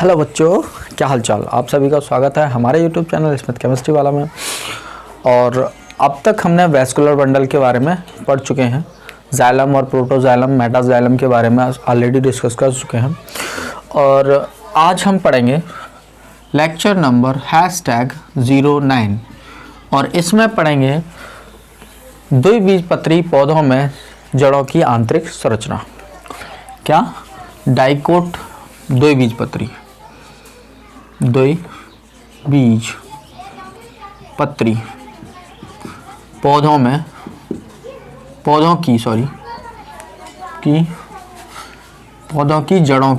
Hello बच्चों, क्या हालचाल। आप सभी का स्वागत है हमारे यूट्यूब चैनल स्मिथ केमिस्ट्री वाला में। और अब तक हमने वैस्कुलर बंडल के बारे में पढ़ चुके हैं। जाइलम और प्रोटोजाइलम, मेटाजाइलम के बारे में ऑलरेडी डिस्कस कर चुके हैं। और आज हम पढ़ेंगे लेक्चर नंबर #09 और इसमें पढ़ेंगे द्विबीजपत्री पौधों में जड़ों की आंतरिक संरचना। क्या? डाइकोट द्विबीजपत्री, द्विबीजपत्री पौधों की जड़ों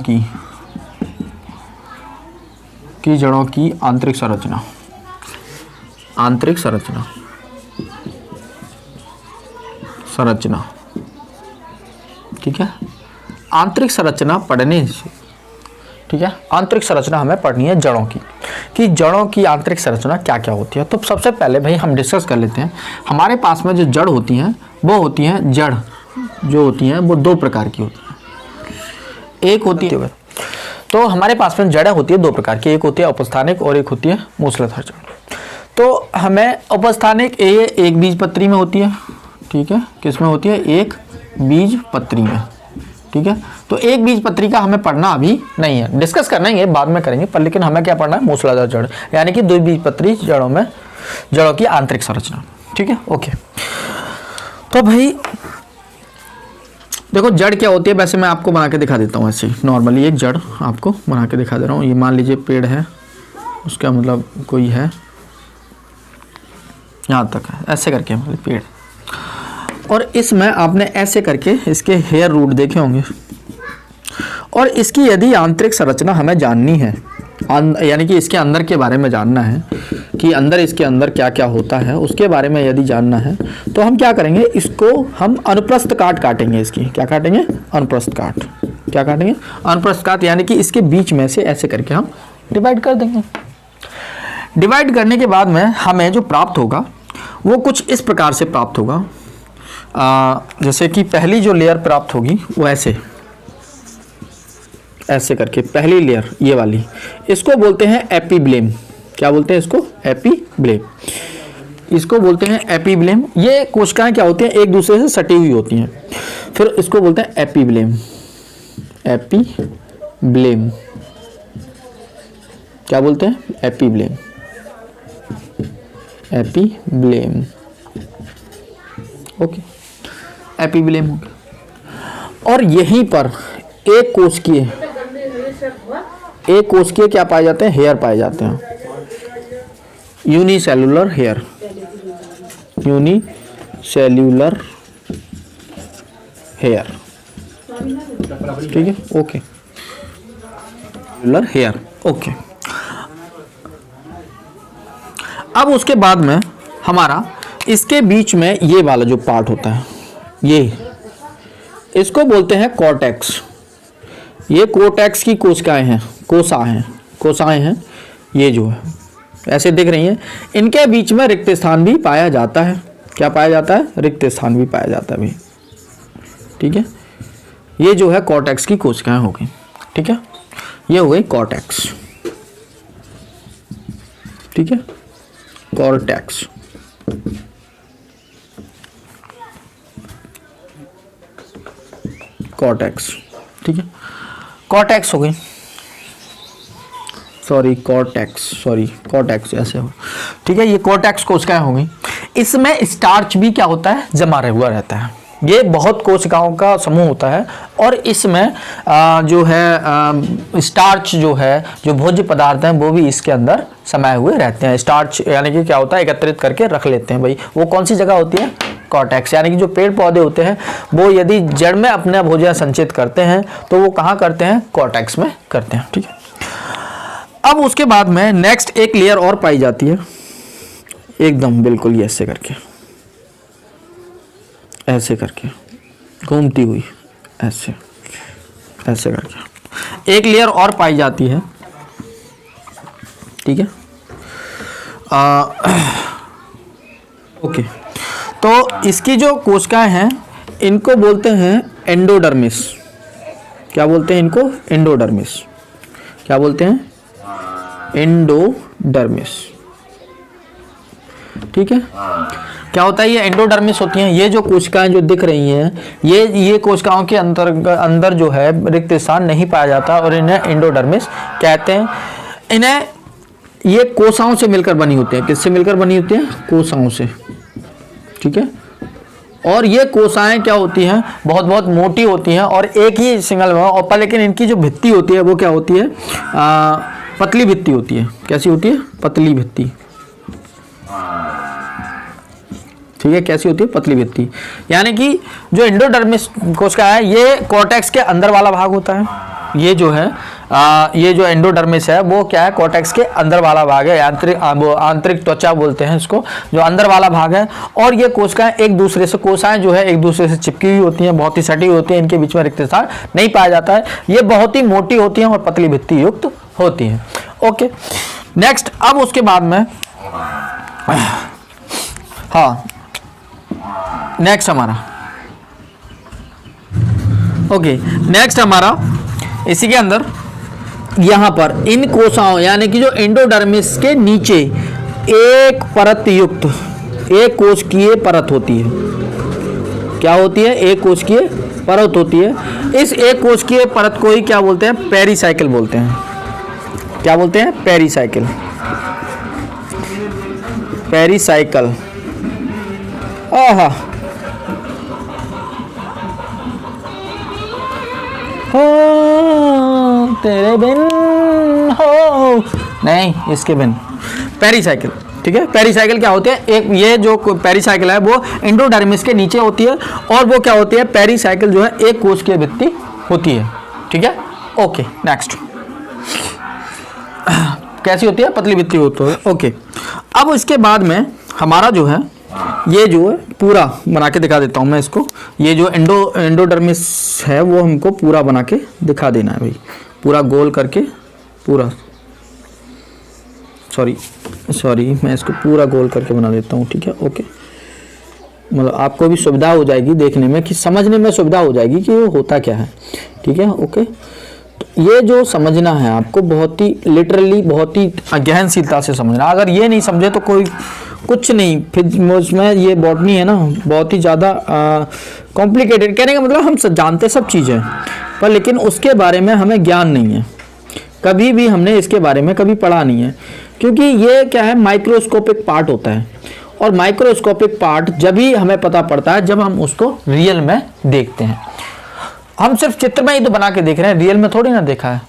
की आंतरिक संरचना। ठीक है, आंतरिक संरचना पढ़ने से, ठीक है, आंतरिक संरचना हमें पढ़नी है जड़ों की, कि जड़ों की आंतरिक संरचना क्या क्या होती है। तो सबसे पहले भाई हम डिस्कस कर लेते हैं। हमारे पास में जो जड़ होती हैं वो होती हैं, जड़ जो होती हैं वो दो प्रकार की होती हैं। एक होती है, तो हमारे पास में जड़ें होती है दो प्रकार की, एक होती है उपस्थानिक और एक होती है मूसलाधार जड़। तो हमें उपस्थानिक एक बीजपत्री में होती है, ठीक है, किस में होती है? एक बीजपत्री में, ठीक है। तो एक बीजपत्री का हमें पढ़ना अभी नहीं है, डिस्कस करना ही है, बाद में करेंगे, पर लेकिन हमें क्या पढ़ना है? मूसलाधार जड़, यानी कि द्विबीजपत्री जड़ों की आंतरिक संरचना। ठीक है, ओके। तो भाई देखो जड़ क्या होती है, वैसे मैं आपको बना के दिखा देता हूँ। ऐसे नॉर्मली एक जड़ आपको बना के दिखा दे रहा हूँ। ये मान लीजिए पेड़ है, उसका मतलब कोई है, यहाँ तक है, ऐसे करके मतलब पेड़, और इसमें आपने ऐसे करके इसके हेयर रूट देखे होंगे। और इसकी यदि आंतरिक संरचना हमें जाननी है, यानी कि इसके अंदर के बारे में जानना है कि इसके अंदर क्या क्या होता है, उसके बारे में यदि जानना है तो हम क्या करेंगे? इसको हम अनुप्रस्थ काट काटेंगे। इसकी क्या काटेंगे? अनुप्रस्थ काट। क्या काटेंगे? अनुप्रस्थ काट, यानी कि इसके बीच में से ऐसे करके हम डिवाइड कर देंगे। डिवाइड करने के बाद में हमें जो प्राप्त होगा वो कुछ इस प्रकार से प्राप्त होगा। जैसे कि पहली जो लेयर प्राप्त होगी वो ऐसे करके पहली लेयर, ये वाली, इसको बोलते हैं एपीब्लेम। क्या बोलते हैं इसको? एपीब्लेम। इसको बोलते हैं एपीब्लेम। ये कोशिकाएं क्या होती हैं? एक दूसरे से सटी हुई होती हैं, फिर इसको बोलते हैं एपीब्लेम। एपीब्लेम क्या बोलते हैं? एपीब्लेम। एपीब्लेम, ओके, एपीब्लेम हो गया। और यहीं पर एक कोशिकीय क्या पाए जाते हैं? हेयर पाए जाते हैं, यूनिसेल्यूलर हेयर। यूनिसेल्यूलर हेयर, ठीक है, ओके, यूनिसेल्यूलर हेयर, ओके। अब उसके बाद में हमारा इसके बीच में ये वाला जो पार्ट होता है, ये इसको बोलते हैं कॉर्टेक्स। ये कॉर्टेक्स की कोशिकाएं हैं, कोशाएं हैं, ये जो है ऐसे दिख रही हैं। इनके बीच में रिक्त स्थान भी पाया जाता है। क्या पाया जाता है? रिक्त स्थान भी पाया जाता है भाई, ठीक है। ये जो है कॉर्टेक्स की कोशिकाएं हो गई, ठीक है, ये हो गई कॉर्टेक्स, ठीक है, कॉर्टेक्स। कॉर्टेक्स, ठीक है, कॉर्टेक्स हो गई, कॉर्टेक्स ऐसे हो, ठीक है। ये कॉर्टेक्स कोशिकाएं हो गई। इसमें स्टार्च भी क्या होता है? जमा हुआ रहता है। ये बहुत कोशिकाओं का समूह होता है और इसमें जो है स्टार्च जो है, जो भोज्य पदार्थ हैं, वो भी इसके अंदर समाये हुए रहते हैं। स्टार्च यानी कि क्या होता है? एकत्रित करके रख लेते हैं भाई। वो कौन सी जगह होती है? कॉर्टेक्स। यानी कि जो पेड़ पौधे होते हैं वो यदि जड़ में अपना भोजन संचित करते हैं तो वो कहाँ करते हैं? कॉर्टेक्स में करते हैं, ठीक है। अब उसके बाद में नेक्स्ट एक लेयर और पाई जाती है, एकदम बिल्कुल ये ऐसे करके घूमती हुई, ऐसे करके एक लेयर और पाई जाती है, ठीक है। ओके, तो इसकी जो कोशिकाएं हैं इनको बोलते हैं एंडोडर्मिस। क्या बोलते हैं इनको? एंडोडर्मिस। क्या बोलते हैं? एंडोडर्मिस। ठीक है, क्या होता है? ये एंडोडर्मिस होती हैं। ये जो कोशिकाएं जो दिख रही हैं, ये कोशिकाओं के अंदर जो है रिक्त स्थान नहीं पाया जाता और इन्हें एंडोडर्मिस कहते हैं। इन्हें ये कोशिकाओं से मिलकर बनी होती है। किससे मिलकर बनी होती है? कोशिकाओं से। ठीक है, और ये कोशिकाएं क्या होती हैं? बहुत बहुत मोटी होती हैं और एक ही सिंगल और पर, लेकिन इनकी जो भित्ति होती है वो क्या होती है? पतली भित्ति होती है। कैसी होती है? पतली भित्ति। ठीक है, कैसी होती है? पतली भित्ति। यानी कि जो एंडोडर्मिस कोशिका है ये कॉर्टेक्स के अंदर वाला भाग होता है। ये जो है ये जो एंडोडर्मिस है वो क्या है? कॉर्टेक्स के अंदर वाला भाग है। आंतरिक त्वचा बोलते हैं इसको, जो अंदर वाला भाग है। और ये कोशिकाएं एक दूसरे से जो है एक दूसरे से चिपकी हुई होती हैं, बहुत ही सटी हुई होती हैं। इनके बीच में रिक्त स्थान नहीं पाया जाता है। ये बहुत ही मोटी होती हैं और पतली भित्ति युक्त होती हैं। Okay, next. अब उसके बाद में हाँ, नेक्स्ट हमारा नेक्स्ट हमारा इसी के अंदर यहां पर इन कोशिकाओं यानी कि जो एंडोडर्मिस के नीचे एक परत युक्त एक कोशिकीय परत होती है। क्या होती है? एक कोशिकीय परत होती है। इस एक कोशिकीय परत को ही क्या बोलते हैं? पेरिसाइकिल बोलते हैं। क्या बोलते हैं? पेरिसाइकिल। पेरिसाइकिल। आहा, हो तेरे बिन हो नहीं, इसके बिन। पेरिसाइकिल। ठीक है, पेरिसाइकिल क्या होते हैं? एक ये जो पेरिसाइकिल है वो एंडोडर्मिस के नीचे होती है और वो क्या होती है? पेरिसाइकिल जो है एक कोशिकीय भित्ति होती है। ठीक है, ओके। नेक्स्ट, कैसी होती है? पतली भित्ति होती है। ओके, अब इसके बाद में हमारा जो है ये जो है पूरा बना के दिखा देता हूं मैं इसको। ये जो एंडोडर्मिस है वो हमको पूरा बना के दिखा देना है भाई, पूरा गोल करके, पूरा सॉरी मैं इसको पूरा गोल करके बना देता हूँ। ठीक है, ओके। मतलब आपको भी सुविधा हो जाएगी देखने में, कि समझने में सुविधा हो जाएगी कि वो होता क्या है। ठीक है, ओके। तो ये जो समझना है आपको बहुत ही लिटरली, बहुत ही गहनशीलता से समझना। अगर ये नहीं समझे तो कोई कुछ नहीं। फिर उसमें ये बॉटनी है ना, बहुत ही ज़्यादा कॉम्प्लिकेटेड। कहने का मतलब हम जानते सब चीज़ें पर लेकिन उसके बारे में हमें ज्ञान नहीं है। कभी भी हमने इसके बारे में कभी पढ़ा नहीं है, क्योंकि ये क्या है? माइक्रोस्कोपिक पार्ट होता है। और माइक्रोस्कोपिक पार्ट जब ही हमें पता पड़ता है जब हम उसको रियल में देखते हैं। हम सिर्फ चित्र में ही तो बना के देख रहे हैं, रियल में थोड़ी ना देखा है।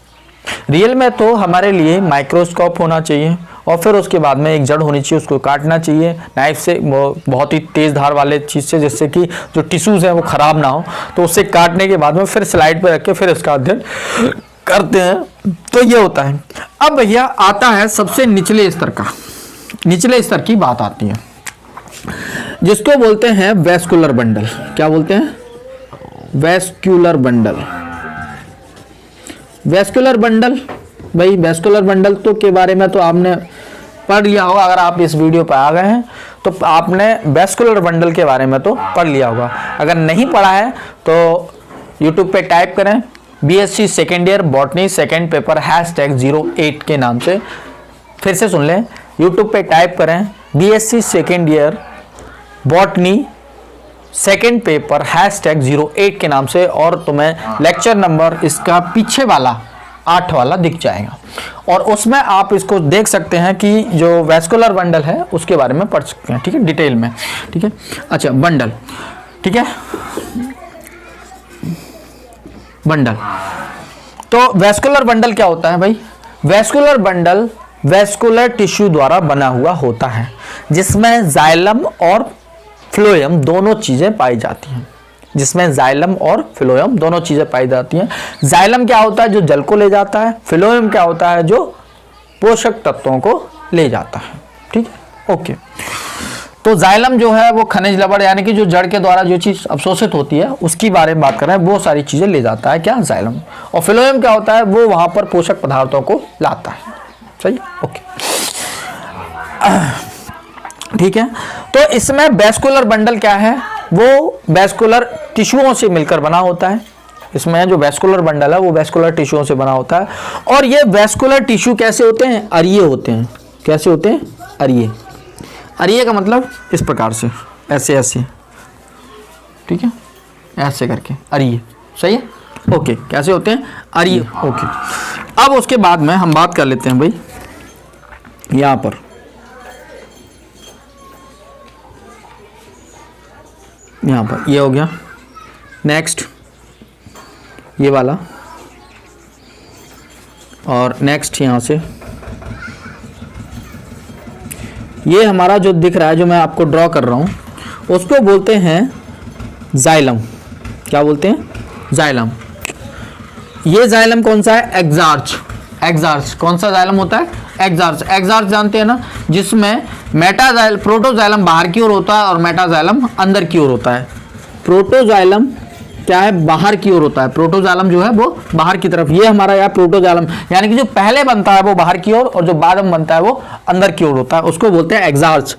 रियल में तो हमारे लिए माइक्रोस्कोप होना चाहिए और फिर उसके बाद में एक जड़ होनी चाहिए, उसको काटना चाहिए नाइफ से, बहुत ही तेज धार वाले चीज़ से, जिससे कि जो टिश्यूज़ हैं वो ख़राब ना हो। तो उससे काटने के बाद में फिर स्लाइड पे रख के फिर इसका अध्ययन करते हैं। तो ये होता है। अब भैया आता है सबसे निचले स्तर का, निचले स्तर की बात आती है, जिसको बोलते हैं वैस्कुलर बंडल। क्या बोलते हैं? Vascular bundle. वैस्कुलर बंडल भाई, वैस्कुलर बंडल तो के बारे में तो आपने पढ़ लिया होगा। अगर आप इस वीडियो पर आ गए हैं तो आपने वैस्कुलर बंडल के बारे में तो पढ़ लिया होगा। अगर नहीं पढ़ा है तो यूट्यूब पे टाइप करें BSc second year botany second paper #08 के नाम से। फिर से सुन लें, यूट्यूब पे टाइप करें BSc second year botany second paper #08 के नाम से और तुम्हें लेक्चर नंबर इसका पीछे वाला 8 वाला दिख जाएगा और उसमें आप इसको देख सकते हैं कि जो वैस्कुलर बंडल है उसके बारे में पढ़ सकते हैं। ठीक है, डिटेल में। ठीक है, अच्छा बंडल। ठीक है, बंडल। तो वैस्कुलर बंडल क्या होता है भाई? वैस्कुलर बंडल वैस्कुलर टिश्यू द्वारा बना हुआ होता है, जिसमें जाइलम और फ्लोएम दोनों चीजें पाई जाती हैं। जिसमें जाइलम और फ्लोएम दोनों चीजें पाई जाती हैं। जाइलम क्या होता है? जो जल को ले जाता है। फ्लोएम क्या होता है? जो पोषक तत्वों को ले जाता है। ठीक है, ओके। तो जाइलम जो है वो खनिज लवण यानी कि जो जड़ के द्वारा जो चीज अवशोषित होती है उसकी बारे में बात कर रहे हैं, वो सारी चीजें ले जाता है क्या? जाइलम। और फ्लोएम क्या होता है? वो वहां पर पोषक पदार्थों को लाता है। सही, ओके। ठीक है, तो इसमें वैस्कुलर बंडल क्या है? वो वैस्कुलर टिश्यूओं से मिलकर बना होता है। इसमें जो वैस्कुलर बंडल है वो वैस्कुलर टिश्यूओं से बना होता है। और ये वैस्कुलर टिश्यू कैसे होते हैं? अरिये होते हैं। कैसे होते हैं? अरिये। अरिये का मतलब इस प्रकार से, ऐसे ऐसे, ठीक है, ऐसे करके अरिये। सही है, ओके। कैसे होते हैं? अरिये, ओके। अब उसके बाद में हम बात कर लेते हैं भाई, यहां पर ये हो गया। नेक्स्ट ये वाला, और नेक्स्ट यहां से ये हमारा जो दिख रहा है, जो मैं आपको ड्रॉ कर रहा हूं, उसको बोलते हैं जाइलम। क्या बोलते हैं? जाइलम। ये जाइलम कौन सा है? एक्सार्च। एक्सार्च कौन सा जाइलम होता है? एक्सार्च। एक्सार्च जानते हैं ना, जिसमें मेटाजाइलम, प्रोटोजाइलम बाहर की ओर होता है और मेटाजाइलम अंदर की ओर होता है। प्रोटोजाइलम क्या है? बाहर की ओर होता है। प्रोटोजाइलम जो है वो बाहर की तरफ। ये हमारा यहाँ प्रोटोजाइलम, यानी कि जो पहले बनता है वो बाहर की ओर और जो बाद में बनता है वो अंदर की ओर होता है, उसको बोलते हैं एक्सार्च।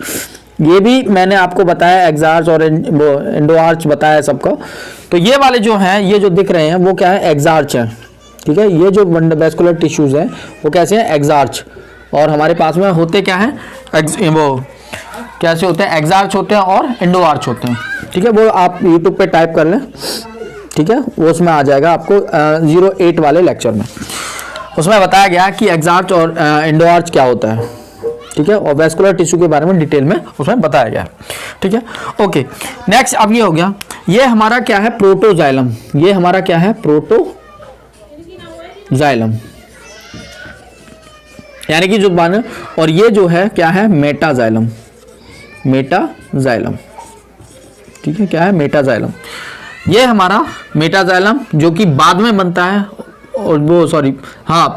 ये भी मैंने आपको बताया, एक्सार्च और एंडोआर्च बताया सबको। तो ये वाले जो हैं, ये जो दिख रहे हैं वो क्या है? एक्सार्च है, ठीक है। ये जो वैस्कुलर टिश्यूज हैं वो कैसे हैं? एक्सार्च। और हमारे पास में होते क्या है? वो कैसे होते हैं? एक्सार्च होते हैं और एंडोआर्च होते हैं, ठीक है। वो आप यूट्यूब पे टाइप कर लें, ठीक है, वो उसमें आ जाएगा आपको 08 वाले लेक्चर में। उसमें बताया गया कि एक्सार्च और एंडोआर्च क्या होता है, ठीक है, और वैस्कुलर टिश्यू के बारे में डिटेल में उसमें बताया गया है, ठीक है, ओके। नेक्स्ट अब ये हो गया, ये हमारा क्या है? प्रोटोजाइलम। ये हमारा क्या है? प्रोटोजाइलम, यानी कि जो बन, और ये जो है क्या है? मेटाजाइलम। मेटाजाइलम, ठीक है, क्या है? मेटाजाइलम। ये हमारा मेटाजाइलम जो कि बाद में बनता है, और वो सॉरी, हाँ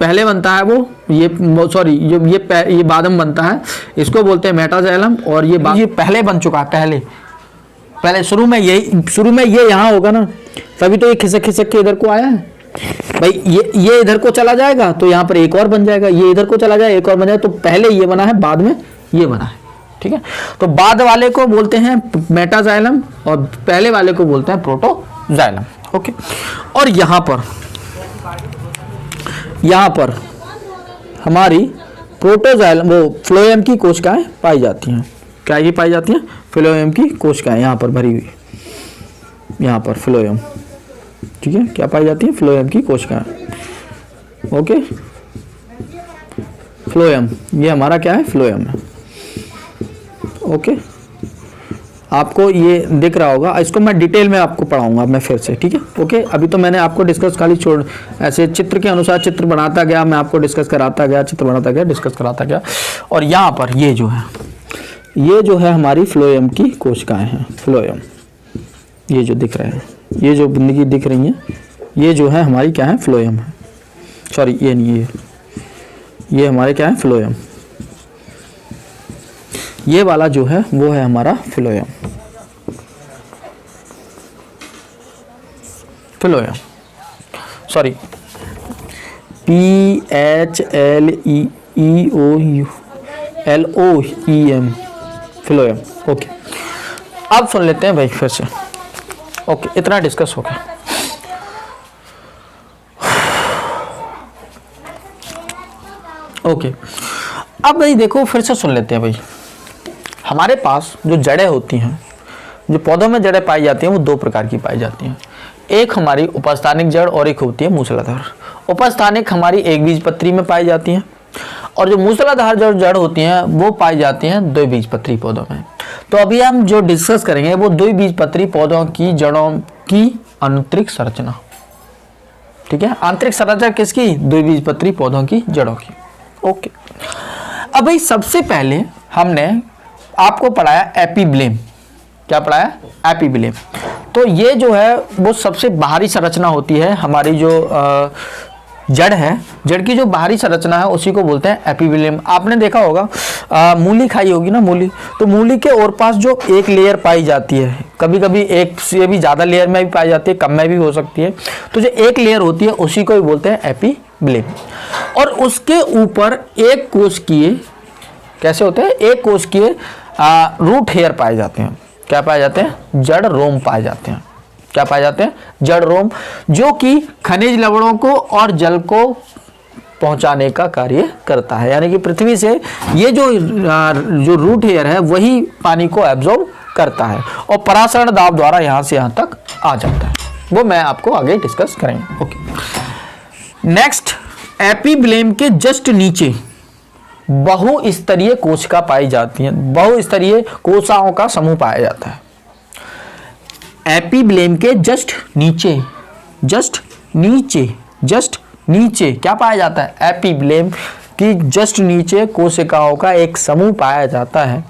पहले बनता है वो, ये सॉरी, ये बाद में बनता है, इसको बोलते हैं मेटाजाइलम। और ये पहले बन चुका है, पहले शुरू में ये यहाँ होगा ना, तभी तो ये खिसक खिसक के इधर को आया है भाई। ये इधर को चला जाएगा तो यहाँ पर एक और बन जाएगा, ये इधर को चला जाए एक और बन जाएगा। तो पहले ये बना है, बाद में ये बना है, ठीक है। तो बाद वाले को बोलते हैं मेटाजाइलम और पहले वाले को बोलते हैं प्रोटोजाइलम, ओके। और यहाँ पर हमारी प्रोटोजाइलम, वो फ्लोएम की कोशिकाएं पाई जाती हैं। क्या ये पाई जाती हैं? फ्लोएम की कोशिकाएं यहाँ पर भरी हुई, यहाँ पर फ्लोएम, ठीक है, क्या पाई जाती है? फ्लोएम की कोशिकाएं, ओके। फ्लोएम, ये हमारा क्या है? फ्लोएम है, ओके। आपको ये दिख रहा होगा, इसको मैं डिटेल में आपको पढ़ाऊंगा मैं फिर से, ठीक है, ओके। अभी तो मैंने आपको डिस्कस खाली छोड़, ऐसे चित्र के अनुसार चित्र बनाता गया, मैं आपको डिस्कस कराता गया, चित्र बनाता गया, डिस्कस कराता गया। और यहाँ पर ये जो है हमारी फ्लोएम की कोशिकाएं हैं। फ्लोएम, ये जो दिख रहे हैं, ये जो बुंदगी दिख रही हैं, ये जो है हमारी क्या है? फ्लोएम है। सॉरी, ये नहीं, ये हमारे क्या है? फ्लोएम। ये वाला जो है वो है हमारा phloem. Phloem, sorry, PHLEOULOEM, phloem, okay. अब सुन लेते हैं भाई फिर से, ओके। इतना डिस्कस हो गया। ओके, अब भाई देखो, फिर से सुन लेते हैं भाई। हमारे पास जो जड़ें होती हैं, जो पौधों में जड़ें पाई जाती हैं, वो दो प्रकार की पाई जाती हैं। एक हमारी उपस्थानिक जड़ और एक होती है मूसलाधार। उपस्थानिक हमारी एक बीजपत्री में पाई जाती हैं, और जो मूसलाधार जड़ होती हैं वो पाई जाती हैं द्विबीजपत्री पौधों में। तो अभी हम जो डिस्कस करेंगे वो द्विबीजपत्री पौधों की जड़ों की आंतरिक संरचना, ठीक है। आंतरिक संरचना किसकी? द्विबीजपत्री पौधों की जड़ों की, ओके। अब भाई सबसे पहले हमने आपको पढ़ाया एपिब्लेम। क्या पढ़ाया? एपिब्लेम। तो ये जो है वो सबसे बाहरी संरचना होती है, हमारी जो जड़ है, जड़ की जो बाहरी संरचना है उसी को बोलते हैं एपिब्लेम। आपने देखा होगा मूली खाई होगी ना, मूली, तो मूली के और पास जो एक लेयर पाई जाती है, कभी कभी एक से भी ज़्यादा लेयर में भी पाई जाती है, कम में भी हो सकती है, तो जो एक लेयर होती है उसी को भी बोलते हैं एपिब्लेम। और उसके ऊपर एक कोशिकीय, कैसे होते हैं? एक कोशिकीय रूट हेयर पाए जाते हैं। क्या पाए जाते हैं? जड़ रोम पाए जाते हैं, क्या पाए जाते हैं? जड़ रोम, जो कि खनिज लवणों को और जल को पहुंचाने का कार्य करता है। यानी कि पृथ्वी से ये जो रूट हेयर है वही पानी को एब्जॉर्ब करता है और परासरण दाब द्वारा यहां से यहां तक आ जाता है। वो मैं आपको आगे डिस्कस करेंगे। ओके, नेक्स्ट, एपिब्लेम के जस्ट नीचे बहुस्तरीय कोशिका पाई जाती है। बहुस्तरीय कोशिकाओं का समूह पाया जाता है। एपिब्लेम के जस्ट नीचे क्या पाया जाता है? एपिब्लेम की जस्ट नीचे कोशिकाओं का एक समूह पाया जाता है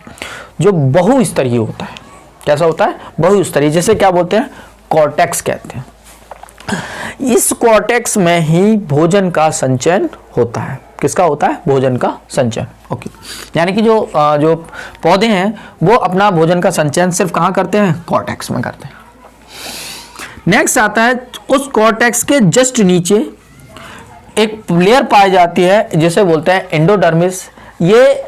जो बहुस्तरीय होता है। कैसा होता है? बहुस्तरीय। जैसे क्या बोलते हैं? कॉर्टेक्स कहते हैं। इस कॉर्टेक्स में ही भोजन का संचयन होता है। किसका होता है? भोजन का संचयन। ओके, यानी कि जो पौधे हैं वो अपना भोजन का संचयन सिर्फ कहाँ करते हैं? कॉर्टेक्स में करते हैं। नेक्स्ट आता है, उस कॉर्टेक्स के जस्ट नीचे एक लेयर पाई जाती है जिसे बोलते हैं एंडोडर्मिस। ये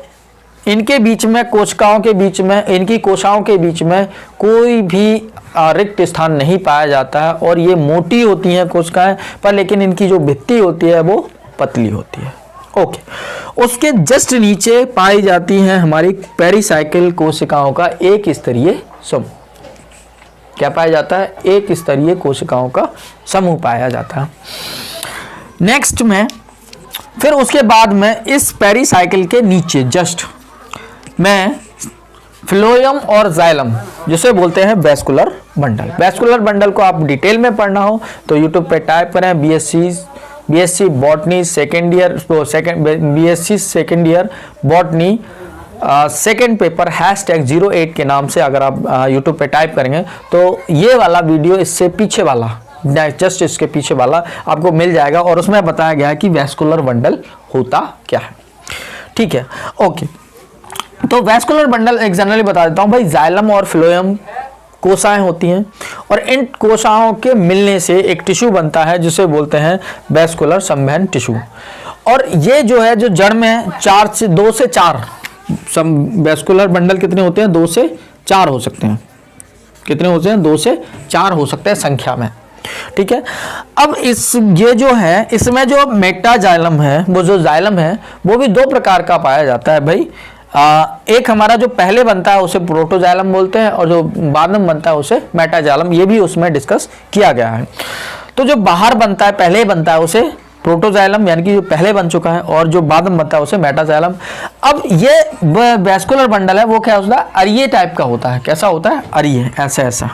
इनके बीच में कोशिकाओं के बीच में, इनकी कोशिकाओं के बीच में कोई भी रिक्त स्थान नहीं पाया जाता है और ये मोटी होती हैं कोशिकाएं, पर लेकिन इनकी जो भित्ति होती है वो पतली होती है। ओके, उसके जस्ट नीचे पाई जाती हैं हमारी पेरिसाइकिल कोशिकाओं का एक स्तरीय समूह। क्या पाया जाता है? एक स्तरीय कोशिकाओं का समूह पाया जाता है। नेक्स्ट में फिर उसके बाद में इस पेरिसाइकिल के नीचे जस्ट में फ्लोएम और जाइलम, जिसे बोलते हैं वैस्कुलर बंडल। वैस्कुलर बंडल को आप डिटेल में पढ़ना हो तो यूट्यूब पे टाइप करें BSc botany second year, BSc second year botany second paper #08 के नाम से अगर आप यूट्यूब पे टाइप करेंगे तो ये वाला वीडियो इससे पीछे वाला, जस्ट इसके पीछे वाला आपको मिल जाएगा और उसमें बताया गया है कि वैस्कुलर बंडल होता क्या है। ठीक है, ओके। तो वैस्कुलर बंडल एक जनरली बता देता हूं भाई, जाइलम और फ्लोएम कोशिकाएं होती हैं और इन कोशिकाओं के मिलने से एक टिश्यू बनता है जिसे बोलते हैं वैस्कुलर संवहन टिश्यू। और ये जो है जो जड़ में 2 से 4 वैस्कुलर बंडल कितने होते हैं? 2 से 4 हो सकते हैं। कितने होते हैं? 2 से 4 हो सकते हैं संख्या में। ठीक है, अब ये जो है इसमें जो मेटाजाइलम है, वो जो जाइलम है वो भी 2 प्रकार का पाया जाता है भाई। एक हमारा जो पहले बनता है उसे प्रोटोजाइलम बोलते हैं और जो बाद में बनता है उसे मेटाजाइलम। ये भी उसमें डिस्कस किया गया है। तो जो बाहर बनता है, पहले बनता है, उसे प्रोटोजाइलम यानी कि जो पहले बन चुका है, और जो बाद में बनता है उसे मेटाजाइलम। अब ये वैस्कुलर बंडल है वो क्या होता है? अरिये टाइप का होता है। कैसा होता है? अरिये, ऐसा।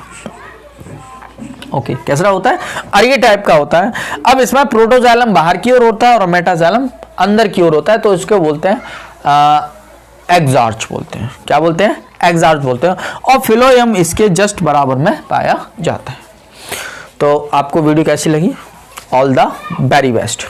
ओके, कैसा होता है? अरिये टाइप का होता है। अब इसमें प्रोटोजाइलम बाहर की ओर होता है और मेटाजाइलम अंदर की ओर होता है, तो इसको बोलते हैं एक्सार्च बोलते हैं। क्या बोलते हैं? एक्सार्च बोलते हैं। और फिलोएम इसके जस्ट बराबर में पाया जाता है। तो आपको वीडियो कैसी लगी? All the very best.